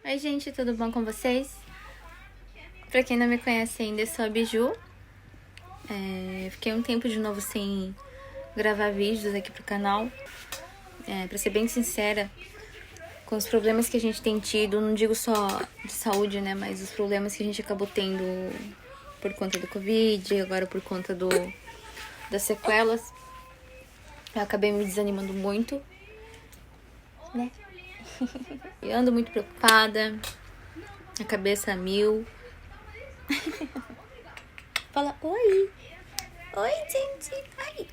Oi gente, tudo bom com vocês? Pra quem não me conhece ainda, eu sou a Biju. Fiquei um tempo de novo sem gravar vídeos aqui pro canal. Pra ser bem sincera, com os problemas que a gente tem tido, não digo só de saúde, né? Mas os problemas que a gente acabou tendo por conta do Covid, agora por conta das sequelas. Eu acabei me desanimando muito, né? E ando muito preocupada, a cabeça a mil. Fala, oi! Oi, gente! Ai.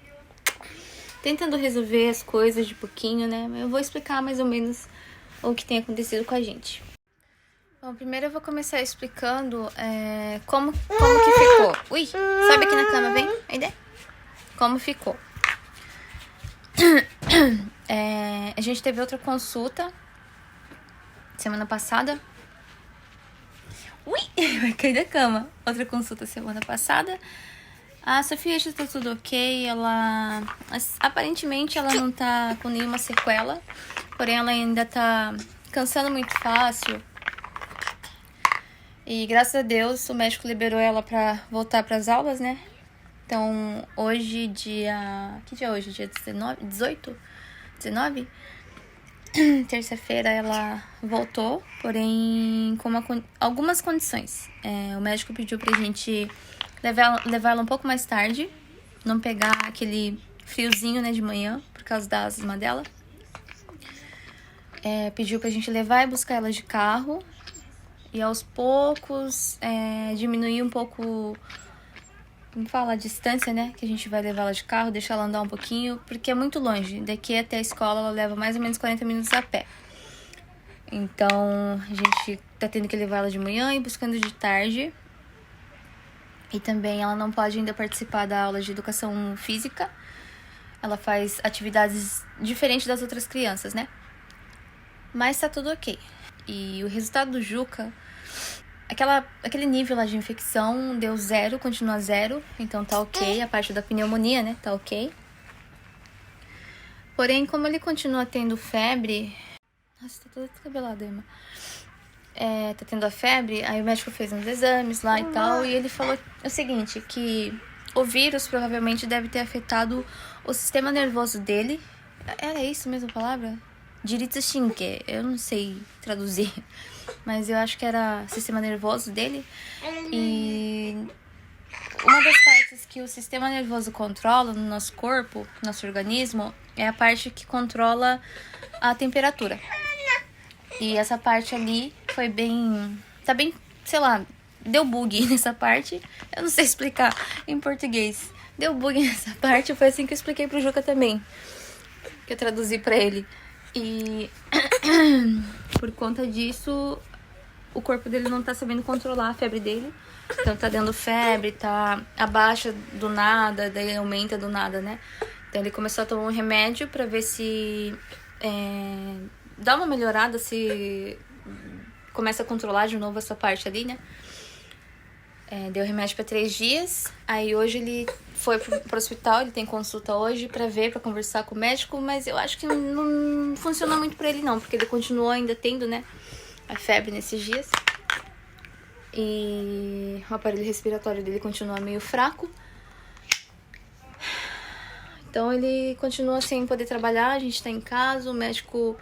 Tentando resolver as coisas de pouquinho, né? Eu vou explicar mais ou menos o que tem acontecido com a gente. Bom, primeiro eu vou começar explicando como que ficou. Ui! Sobe aqui na cama, vem! Aí, né? Como ficou. A gente teve outra consulta semana passada. Ui! Vai cair da cama. Outra consulta semana passada. A Sofia já tá tudo ok. Aparentemente ela não tá com nenhuma sequela. Porém ela ainda tá cansando muito fácil. E graças a Deus o médico liberou ela pra voltar pras aulas, né? Então hoje, dia... Que dia é hoje? Dia 18? 19? Terça-feira ela voltou, porém com algumas condições. O médico pediu pra gente levar ela um pouco mais tarde, não pegar aquele friozinho, né, de manhã, por causa da asma dela. Pediu pra gente levar e buscar ela de carro e aos poucos diminuir um pouco... Como fala, a distância, né? Que a gente vai levar ela de carro, deixar ela andar um pouquinho, porque é muito longe. Daqui até a escola ela leva mais ou menos 40 minutos a pé. Então, a gente tá tendo que levar ela de manhã e buscando de tarde. E também ela não pode ainda participar da aula de educação física. Ela faz atividades diferentes das outras crianças, né? Mas tá tudo ok. E o resultado do Juca... Aquele nível lá de infecção deu 0, continua 0, então tá ok. A parte da pneumonia, né, tá ok. Porém, como ele continua tendo febre... Nossa, tá toda descabelada, Emma. Tá tendo a febre, aí o médico fez uns exames lá e tal, e ele falou o seguinte, que o vírus provavelmente deve ter afetado o sistema nervoso dele. Era isso mesmo a palavra? Jiritsushinke, eu não sei traduzir, mas eu acho que era sistema nervoso dele. E uma das partes que o sistema nervoso controla no nosso corpo, no nosso organismo, é a parte que controla a temperatura. E essa parte ali foi bem... Tá bem, sei lá, deu bug nessa parte. Eu não sei explicar em português. Deu bug nessa parte, foi assim que eu expliquei pro Juca também, que eu traduzi pra ele. E por conta disso, o corpo dele não tá sabendo controlar a febre dele. Então tá dando febre, tá abaixa do nada, daí aumenta do nada, né? Então ele começou a tomar um remédio pra ver se dá uma melhorada, se começa a controlar de novo essa parte ali, né? Deu remédio pra 3 dias. Aí hoje ele foi pro hospital, ele tem consulta hoje pra ver, pra conversar com o médico. Mas eu acho que não funcionou muito pra ele não, porque ele continuou ainda tendo, né, a febre nesses dias. E o aparelho respiratório dele continua meio fraco. Então ele continua sem poder trabalhar, a gente tá em casa. O médico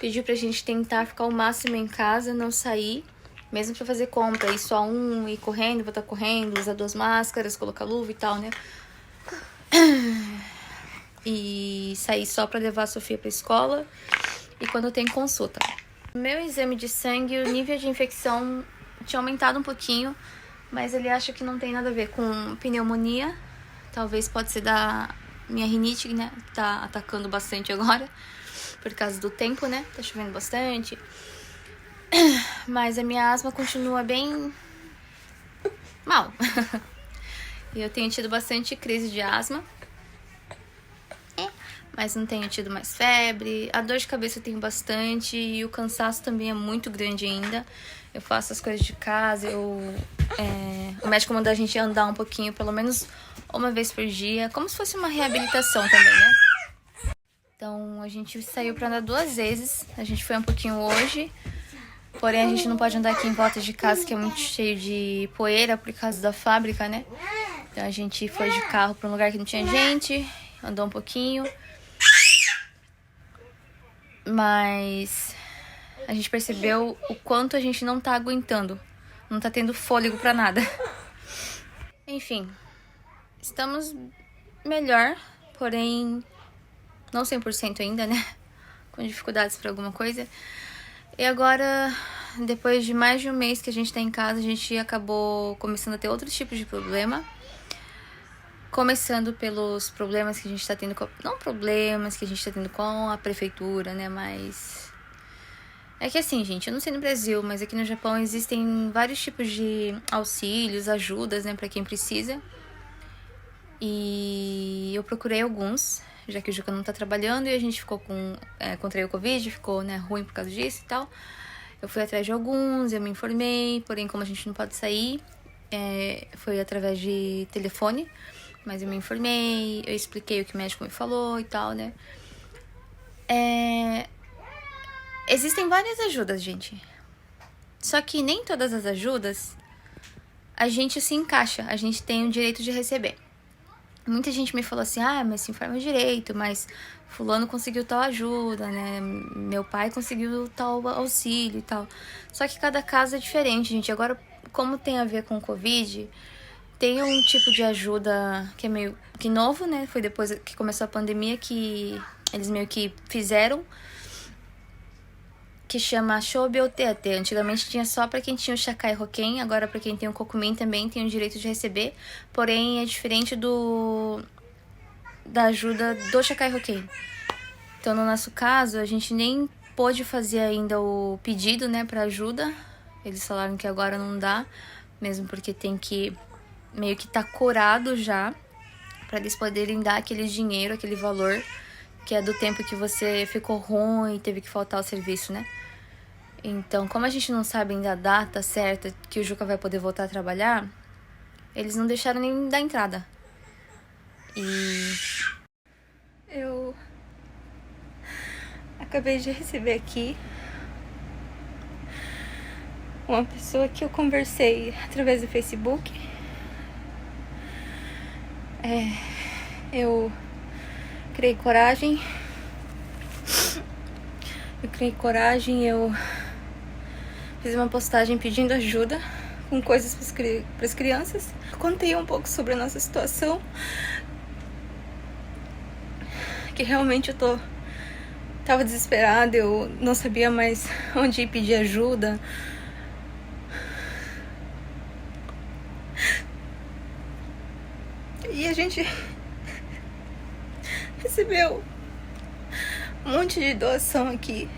pediu pra gente tentar ficar o máximo em casa, não sair. Mesmo pra fazer compra, ir só ir correndo, voltar correndo, usar 2 máscaras, colocar luva e tal, né? E sair só pra levar a Sofia pra escola e quando tem consulta. No meu exame de sangue, o nível de infecção tinha aumentado um pouquinho, mas ele acha que não tem nada a ver com pneumonia. Talvez pode ser da minha rinite, né? Que tá atacando bastante agora, por causa do tempo, né? Tá chovendo bastante. Mas a minha asma continua bem mal. E eu tenho tido bastante crise de asma. Mas não tenho tido mais febre. A dor de cabeça eu tenho bastante. E o cansaço também é muito grande ainda. Eu faço as coisas de casa. O médico mandou a gente andar um pouquinho, pelo menos uma vez por dia. Como se fosse uma reabilitação também, né? Então a gente saiu pra andar 2 vezes. A gente foi um pouquinho hoje. Porém, a gente não pode andar aqui em volta de casa, que é muito cheio de poeira por causa da fábrica, né? Então a gente foi de carro para um lugar que não tinha gente, andou um pouquinho. Mas a gente percebeu o quanto a gente não tá aguentando. Não tá tendo fôlego pra nada. Enfim, estamos melhor, porém não 100% ainda, né? Com dificuldades pra alguma coisa. E agora, depois de mais de um mês que a gente tá em casa, a gente acabou começando a ter outros tipos de problema. Começando pelos problemas que a gente tá tendo com... Não problemas que a gente tá tendo com a prefeitura, né? Mas... É que assim, gente, eu não sei no Brasil, mas aqui no Japão existem vários tipos de auxílios, ajudas, né? Pra quem precisa. E eu procurei alguns, já que o Juca não tá trabalhando e a gente ficou com... contraiu o Covid, ficou, né, ruim por causa disso e tal. Eu fui atrás de alguns, eu me informei, porém como a gente não pode sair, foi através de telefone. Mas eu me informei, eu expliquei o que o médico me falou e tal, né? Existem várias ajudas, gente. Só que nem todas as ajudas a gente se encaixa, a gente tem o direito de receber. Muita gente me falou assim, mas se informa direito, mas fulano conseguiu tal ajuda, né? Meu pai conseguiu tal auxílio e tal. Só que cada caso é diferente, gente. Agora, como tem a ver com o Covid... Tem um tipo de ajuda que é meio que novo, né? Foi depois que começou a pandemia que eles meio que fizeram, que chama Shobi Otete. Antigamente tinha só pra quem tinha o Shakai Hoken, agora pra quem tem o Kokumin também tem o direito de receber, porém é diferente da ajuda do Shakai Hoken. Então, no nosso caso, a gente nem pôde fazer ainda o pedido, né, pra ajuda. Eles falaram que agora não dá, mesmo porque tem que... meio que tá corado já, pra eles poderem dar aquele dinheiro, aquele valor, que é do tempo que você ficou ruim e teve que faltar ao serviço, né? Então, como a gente não sabe ainda a data certa que o Juca vai poder voltar a trabalhar, eles não deixaram nem dar entrada. E eu acabei de receber aqui uma pessoa que eu conversei através do Facebook. Eu criei coragem. Eu fiz uma postagem pedindo ajuda com coisas para as crianças. Contei um pouco sobre a nossa situação, que realmente eu tava desesperada, eu não sabia mais onde ir pedir ajuda. E a gente recebeu um monte de doação aqui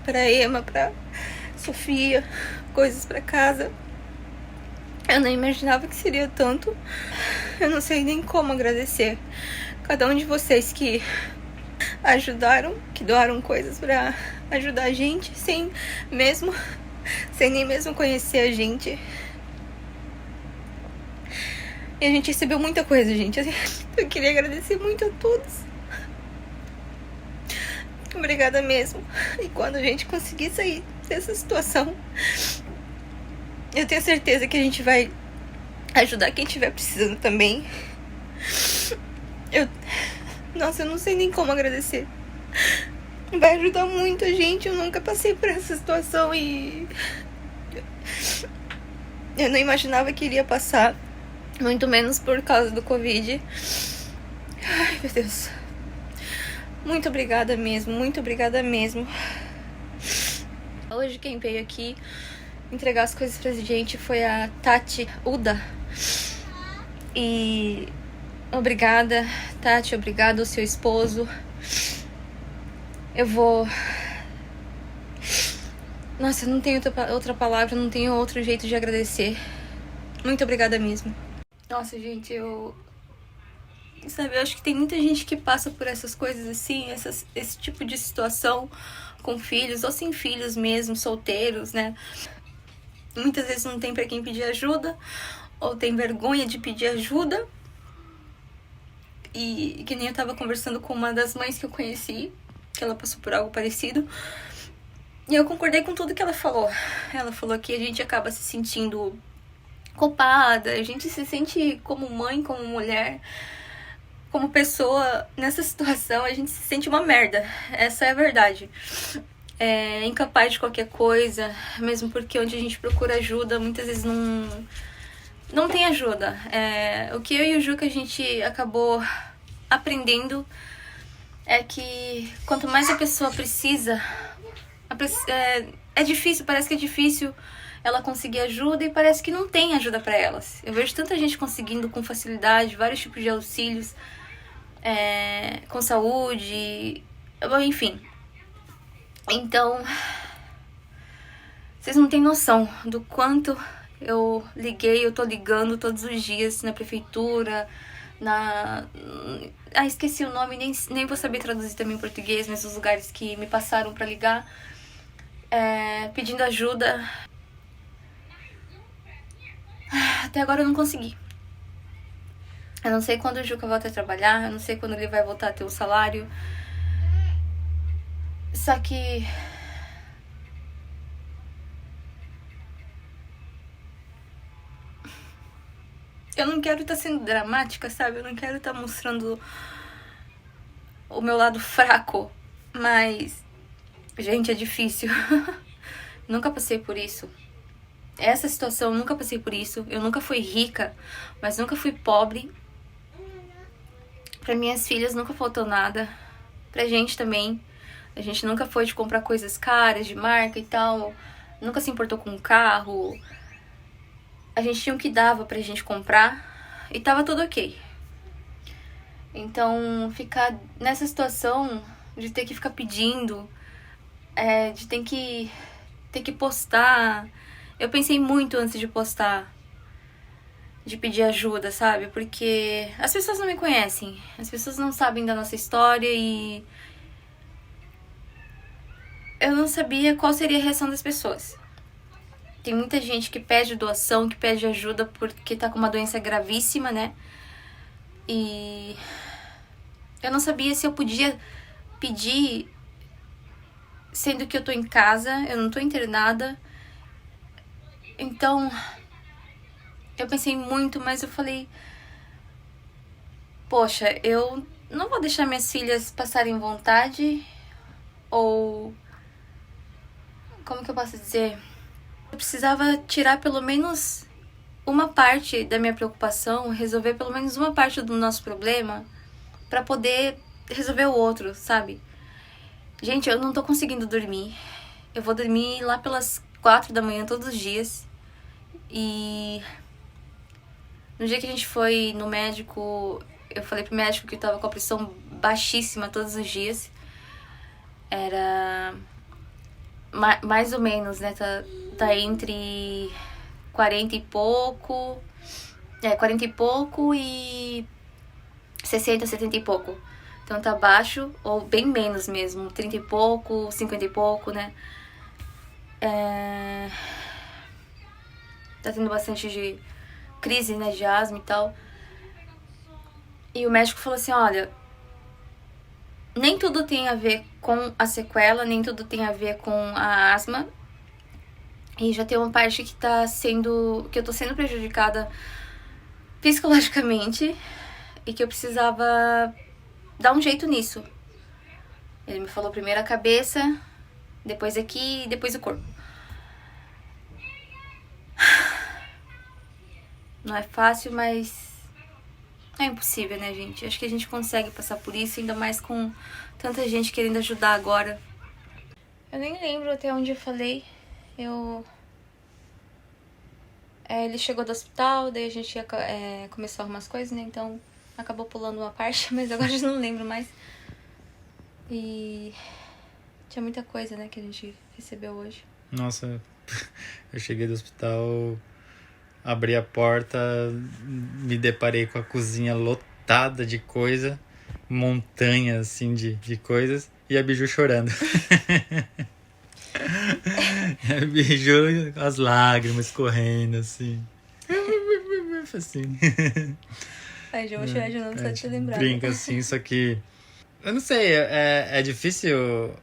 pra Emma, pra Sofia, coisas pra casa. Eu não imaginava que seria tanto. Eu não sei nem como agradecer cada um de vocês que ajudaram, que doaram coisas pra ajudar a gente, sem nem mesmo conhecer a gente. E a gente recebeu muita coisa, gente. Eu queria agradecer muito a todos. Obrigada mesmo. E quando a gente conseguir sair dessa situação, eu tenho certeza que a gente vai ajudar quem estiver precisando também. Nossa, eu não sei nem como agradecer. Vai ajudar muito a gente. Eu nunca passei por essa situação e eu não imaginava que iria passar. Muito menos por causa do Covid. Ai, meu Deus. Muito obrigada mesmo, muito obrigada mesmo. Hoje quem veio aqui entregar as coisas pra gente foi a Tati Uda. E obrigada, Tati, obrigada ao seu esposo. Eu vou... Nossa, eu não tenho outra palavra, não tenho outro jeito de agradecer. Muito obrigada mesmo. Nossa, gente, Sabe, eu acho que tem muita gente que passa por essas coisas assim, esse tipo de situação com filhos ou sem filhos mesmo, solteiros, né? Muitas vezes não tem pra quem pedir ajuda, ou tem vergonha de pedir ajuda. E que nem eu tava conversando com uma das mães que eu conheci, que ela passou por algo parecido. E eu concordei com tudo que ela falou. Ela falou que a gente acaba se sentindo culpada, a gente se sente como mãe, como mulher, como pessoa. Nessa situação, a gente se sente uma merda. Essa é a verdade. É incapaz de qualquer coisa, mesmo porque onde a gente procura ajuda, muitas vezes não tem ajuda. O que eu e o Juca a gente acabou aprendendo é que quanto mais a pessoa precisa, é difícil, parece que é difícil ela conseguir ajuda e parece que não tem ajuda pra elas. Eu vejo tanta gente conseguindo com facilidade vários tipos de auxílios, com saúde, enfim. Então, vocês não têm noção do quanto eu tô ligando todos os dias na prefeitura, esqueci o nome, nem vou saber traduzir também em português, mas os lugares que me passaram pra ligar, pedindo ajuda. Até agora eu não consegui. Eu não sei quando o Juca volta a trabalhar, eu não sei quando ele vai voltar a ter um salário. Só que eu não quero estar sendo dramática, sabe? Eu não quero estar mostrando o meu lado fraco. Mas, gente, é difícil. Nunca passei por isso. Essa situação, eu nunca passei por isso. Eu nunca fui rica, mas nunca fui pobre. Pra minhas filhas nunca faltou nada. Pra gente também. A gente nunca foi de comprar coisas caras, de marca e tal. Nunca se importou com um carro. A gente tinha o que dava pra gente comprar e tava tudo ok. Então, ficar nessa situação de ter que ficar pedindo, de ter que postar. Eu pensei muito antes de postar, de pedir ajuda, sabe? Porque as pessoas não me conhecem, as pessoas não sabem da nossa história e eu não sabia qual seria a reação das pessoas. Tem muita gente que pede doação, que pede ajuda porque tá com uma doença gravíssima, né? E eu não sabia se eu podia pedir, sendo que eu tô em casa, eu não tô internada. Então, eu pensei muito, mas eu falei, poxa, eu não vou deixar minhas filhas passarem vontade, ou como que eu posso dizer? Eu precisava tirar pelo menos uma parte da minha preocupação, resolver pelo menos uma parte do nosso problema pra poder resolver o outro, sabe? Gente, eu não tô conseguindo dormir. Eu vou dormir lá pelas 4 da manhã todos os dias. E no dia que a gente foi no médico, eu falei pro médico que eu tava com a pressão baixíssima todos os dias. Era mais ou menos, né? Tá entre 40 e pouco. 40 e pouco e 60, 70 e pouco. Então tá baixo, ou bem menos mesmo, 30 e pouco, 50 e pouco, né? Tá tendo bastante de crise, né, de asma e tal. E o médico falou assim, olha, nem tudo tem a ver com a sequela, nem tudo tem a ver com a asma. E já tem uma parte que eu tô sendo prejudicada psicologicamente e que eu precisava dar um jeito nisso. Ele me falou primeiro a cabeça, depois aqui e depois o corpo. Não é fácil, mas é impossível, né, gente? Acho que a gente consegue passar por isso, ainda mais com tanta gente querendo ajudar agora. Eu nem lembro até onde eu falei. Ele chegou do hospital, daí a gente começou a arrumar as coisas, né? Então acabou pulando uma parte, mas agora eu já não lembro mais. E tinha muita coisa, né, que a gente recebeu hoje. Nossa, eu cheguei do hospital, abri a porta, me deparei com a cozinha lotada de coisa, montanha assim de coisas, e a Biju chorando. A Biju, as lágrimas correndo assim. Assim. Ai, já vou chorar de novo, só de te lembrar. Brinca assim, só que eu não sei, é difícil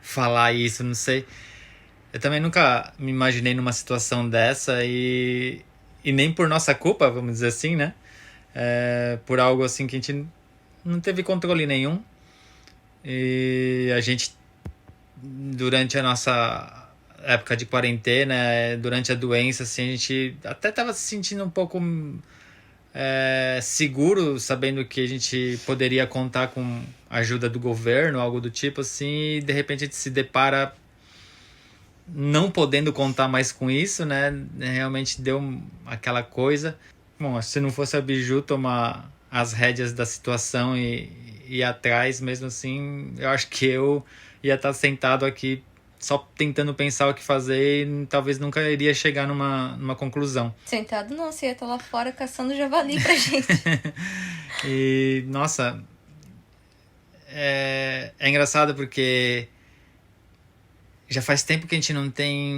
falar isso, não sei. Eu também nunca me imaginei numa situação dessa e nem por nossa culpa, vamos dizer assim, né? Por algo assim que a gente não teve controle nenhum. E a gente, durante a nossa época de quarentena, durante a doença, assim, a gente até estava se sentindo um pouco seguro, sabendo que a gente poderia contar com a ajuda do governo, algo do tipo assim, e de repente a gente se depara não podendo contar mais com isso, né? Realmente deu aquela coisa. Bom, se não fosse a Biju tomar as rédeas da situação e ir atrás, mesmo assim, eu acho que eu ia estar sentado aqui só tentando pensar o que fazer e talvez nunca iria chegar numa conclusão. Sentado não, você ia estar lá fora caçando javali pra gente. E, nossa, é engraçado porque já faz tempo que a gente não tem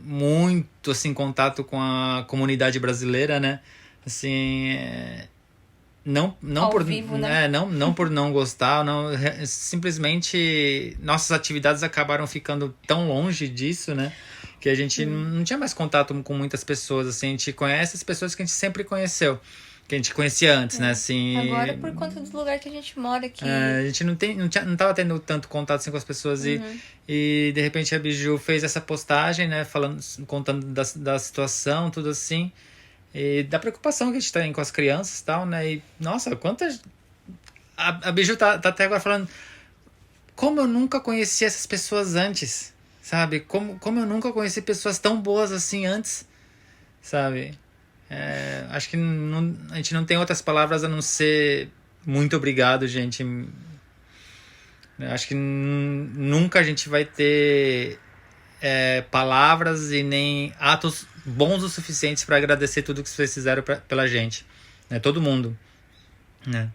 muito assim contato com a comunidade brasileira, né? Assim, não Ao por vivo, né? não por não gostar, não, simplesmente nossas atividades acabaram ficando tão longe disso, né? Que a gente não tinha mais contato com muitas pessoas, assim, a gente conhece as pessoas que a gente sempre conheceu, que a gente conhecia antes, né? Assim, Agora, por conta do lugar que a gente mora aqui. a gente não tava tendo tanto contato assim, com as pessoas e de repente a Biju fez essa postagem, né? Contando da situação, tudo assim. E da preocupação que a gente tem com as crianças e tal, né? E, nossa, quantas... A Biju tá até agora falando como eu nunca conheci essas pessoas antes, sabe? Como eu nunca conheci pessoas tão boas assim antes, sabe? Acho que a gente não tem outras palavras a não ser muito obrigado, gente. Acho que nunca a gente vai ter palavras e nem atos bons o suficientes para agradecer tudo que vocês fizeram pela gente, né? Todo mundo, né?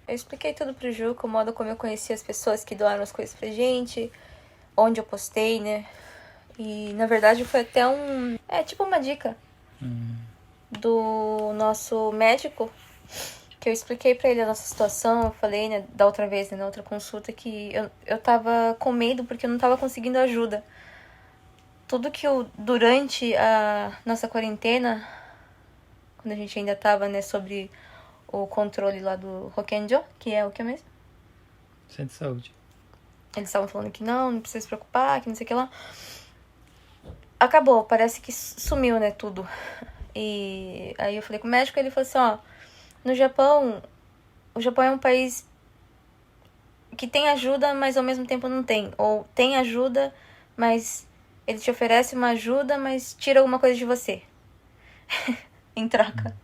Eu expliquei tudo pro Ju, o modo como eu conheci as pessoas que doaram as coisas pra gente, onde eu postei, né? E, na verdade, foi até tipo uma dica do nosso médico, que eu expliquei pra ele a nossa situação. Eu falei, né, da outra vez, né, na outra consulta, que eu tava com medo porque eu não tava conseguindo ajuda. Tudo que durante a nossa quarentena, quando a gente ainda tava, né, sobre o controle lá do Rokenjo, que é o que mesmo? Centro de saúde. Eles estavam falando que não precisa se preocupar, que não sei o que lá. Acabou, parece que sumiu, né, tudo. E aí eu falei com o médico, ele falou assim, ó, no Japão, o Japão é um país que tem ajuda, mas ao mesmo tempo não tem. Ou tem ajuda, mas ele te oferece uma ajuda, mas tira alguma coisa de você. Em troca.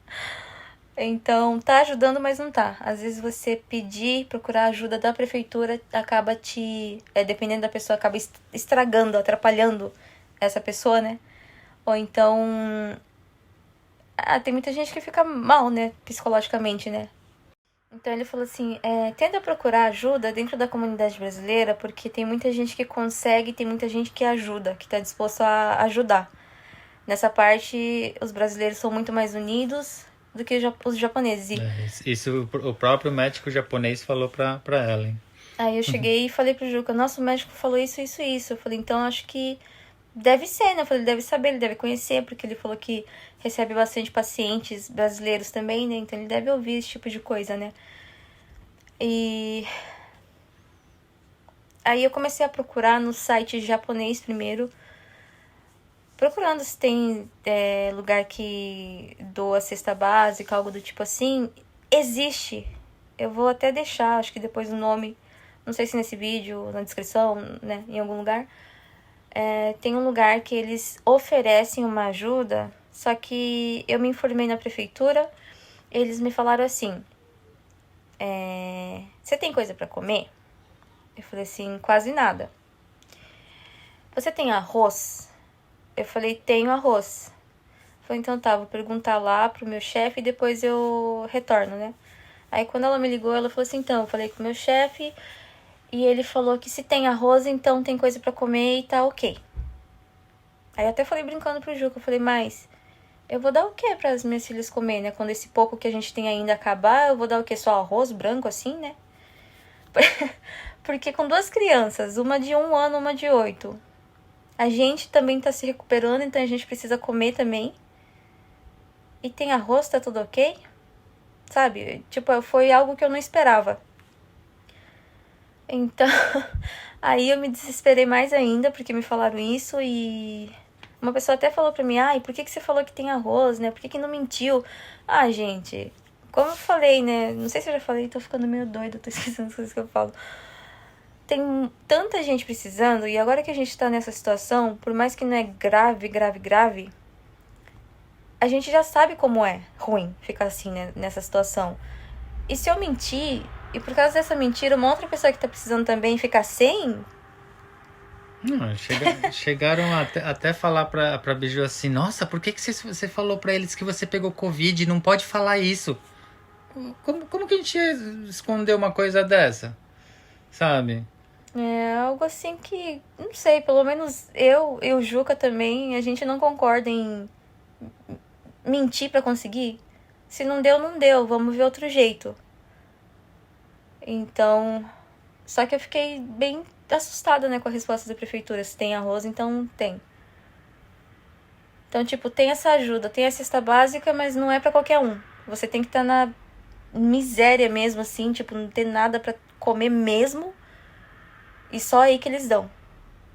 Então, tá ajudando, mas não tá. Às vezes você pedir, procurar ajuda da prefeitura, acaba dependendo da pessoa, acaba estragando, atrapalhando essa pessoa, né? Ou então... tem muita gente que fica mal, né? Psicologicamente, né? Então ele falou assim, tenta procurar ajuda dentro da comunidade brasileira, porque tem muita gente que consegue, tem muita gente que ajuda, que tá disposto a ajudar. Nessa parte, os brasileiros são muito mais unidos do que os japoneses. Isso o próprio médico japonês falou pra Ellen. Aí eu cheguei e falei pro Juca, nosso médico falou isso. Eu falei, então acho que deve ser, né? Eu falei, ele deve saber, ele deve conhecer, porque ele falou que recebe bastante pacientes brasileiros também, né? Então ele deve ouvir esse tipo de coisa, né? E aí eu comecei a procurar no site japonês primeiro, procurando se tem lugar que doa cesta básica, algo do tipo assim. Existe. Eu vou até deixar, acho que depois o nome, não sei se nesse vídeo, na descrição, né, em algum lugar. Tem um lugar que eles oferecem uma ajuda, só que eu me informei na prefeitura, eles me falaram assim, você tem coisa pra comer? Eu falei assim, quase nada. Você tem arroz? Eu falei, tenho arroz. Eu falei, então tá, vou perguntar lá pro meu chefe e depois eu retorno, né? Aí quando ela me ligou, ela falou assim, então, eu falei com o meu chefe e ele falou que se tem arroz, então tem coisa pra comer e tá ok. Aí eu até falei brincando pro Juca, eu falei, mas eu vou dar o que para as minhas filhas comer, né? Quando esse pouco que a gente tem ainda acabar, eu vou dar o que? Só arroz branco assim, né? Porque com 2 crianças, uma de 1 ano, uma de 8, a gente também tá se recuperando, então a gente precisa comer também. E tem arroz, tá tudo ok? Sabe? Tipo, foi algo que eu não esperava. Então, aí eu me desesperei mais ainda, porque me falaram isso e... Uma pessoa até falou pra mim, ai, por que você falou que tem arroz, né? Por que não mentiu? Ah, gente, como eu falei, né? Não sei se eu já falei, tô ficando meio doida, tô esquecendo as coisas que eu falo. Tem tanta gente precisando, e agora que a gente tá nessa situação, por mais que não é grave, a gente já sabe como é ruim ficar assim, né, nessa situação. E se eu mentir, e por causa dessa mentira, uma outra pessoa que tá precisando também ficar sem... Não, chegaram até falar pra Biju assim, nossa, por que você falou pra eles que você pegou Covid? Não pode falar isso. Como que a gente ia esconder uma coisa dessa? Sabe? É algo assim que, não sei, pelo menos eu e o Juca também, a gente não concorda em mentir pra conseguir. Se não deu, não deu, vamos ver outro jeito. Então, só que eu fiquei bem assustada, né, com a resposta da prefeitura. Se tem arroz, então tem. Então, tipo, tem essa ajuda, tem a cesta básica, mas não é pra qualquer um. Você tem que estar na miséria mesmo, assim, tipo, não ter nada pra comer mesmo. E só aí que eles dão.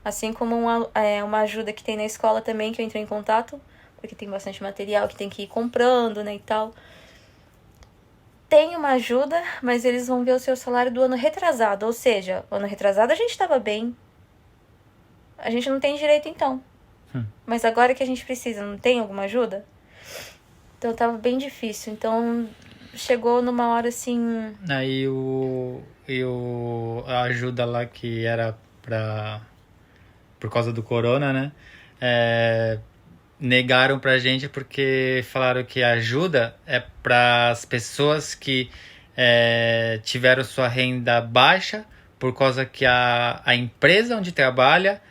Assim como uma ajuda que tem na escola também, que eu entrei em contato, porque tem bastante material que tem que ir comprando, né, e tal. Tem uma ajuda, mas eles vão ver o seu salário do ano retrasado. Ou seja, ano retrasado a gente tava bem. A gente não tem direito, então. Mas agora que a gente precisa, não tem alguma ajuda? Então tava bem difícil. Então chegou numa hora assim... Aí a ajuda lá que era por causa do corona, né? Negaram pra gente porque falaram que a ajuda é para as pessoas que tiveram sua renda baixa por causa que a empresa onde trabalha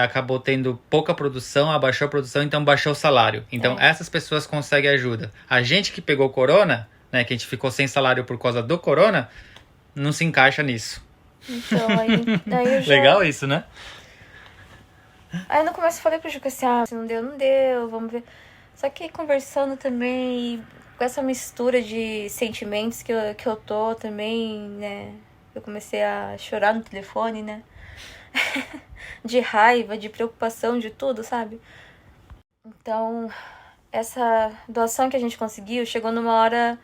acabou tendo pouca produção, abaixou a produção, então baixou o salário. Então essas pessoas conseguem ajuda. A gente que pegou corona, né, que a gente ficou sem salário por causa do corona, não se encaixa nisso. Então, aí eu já... Legal isso, né? Aí no começo eu falei pro Juca assim, se não deu, não deu, vamos ver. Só que conversando também, com essa mistura de sentimentos que eu tô também, né? Eu comecei a chorar no telefone, né? De raiva, de preocupação, de tudo, sabe? Então, essa doação que a gente conseguiu chegou numa hora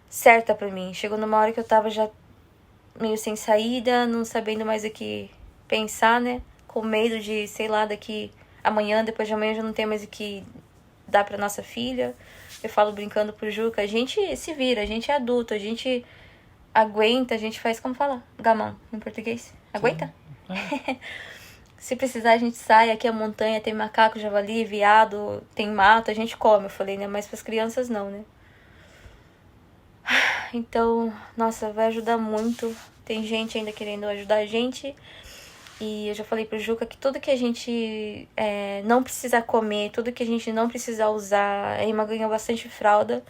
certa pra mim. Chegou numa hora que eu tava já meio sem saída, não sabendo mais o que pensar, né? Com medo de, sei lá, daqui amanhã, depois de amanhã, já não tem mais o que dar pra nossa filha. Eu falo brincando pro Juca, a gente se vira, a gente é adulto, a gente aguenta, a gente faz, como fala? Gamão, em português. Aguenta? Se precisar, a gente sai, aqui é montanha, tem macaco, javali, viado, tem mato, a gente come, eu falei, né? Mas pras crianças não, né? Então, nossa, vai ajudar muito. Tem gente ainda querendo ajudar a gente. E eu já falei pro Juca que tudo que a gente não precisar comer, tudo que a gente não precisar usar, a Emma ganhou bastante fralda.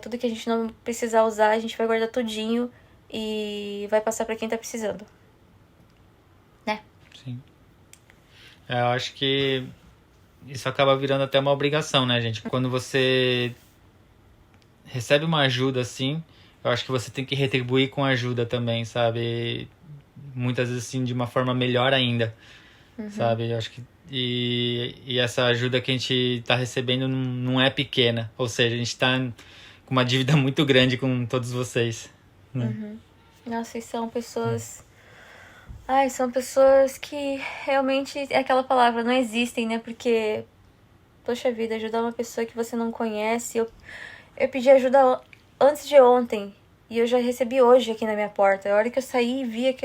Tudo que a gente não precisar usar, a gente vai guardar tudinho e vai passar pra quem tá precisando. Né? Sim. Eu acho que isso acaba virando até uma obrigação, né, gente? Quando você recebe uma ajuda assim, eu acho que você tem que retribuir com ajuda também, sabe? Muitas vezes assim de uma forma melhor ainda, sabe? Eu acho que e essa ajuda que a gente tá recebendo não é pequena, ou seja, a gente tá com uma dívida muito grande com todos vocês, né? Nossa, e são pessoas... Ai, são pessoas que realmente é aquela palavra, não existem, né? Porque, poxa vida, ajudar uma pessoa que você não conhece. Eu pedi ajuda antes de ontem e eu já recebi hoje aqui na minha porta. A hora que eu saí e vi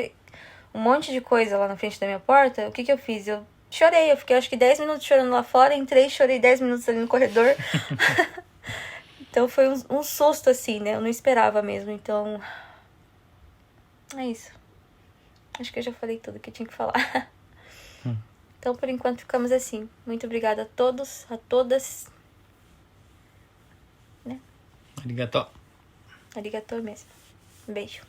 um monte de coisa lá na frente da minha porta, o que eu fiz? Eu chorei, eu fiquei acho que 10 minutos chorando lá fora, entrei, chorei 10 minutos ali no corredor. Então foi um susto assim, né? Eu não esperava mesmo, então... É isso. Acho que eu já falei tudo que eu tinha que falar. Então, por enquanto, ficamos assim. Muito obrigada a todos, a todas. Né? Arigatô. Arigatô mesmo. Um beijo.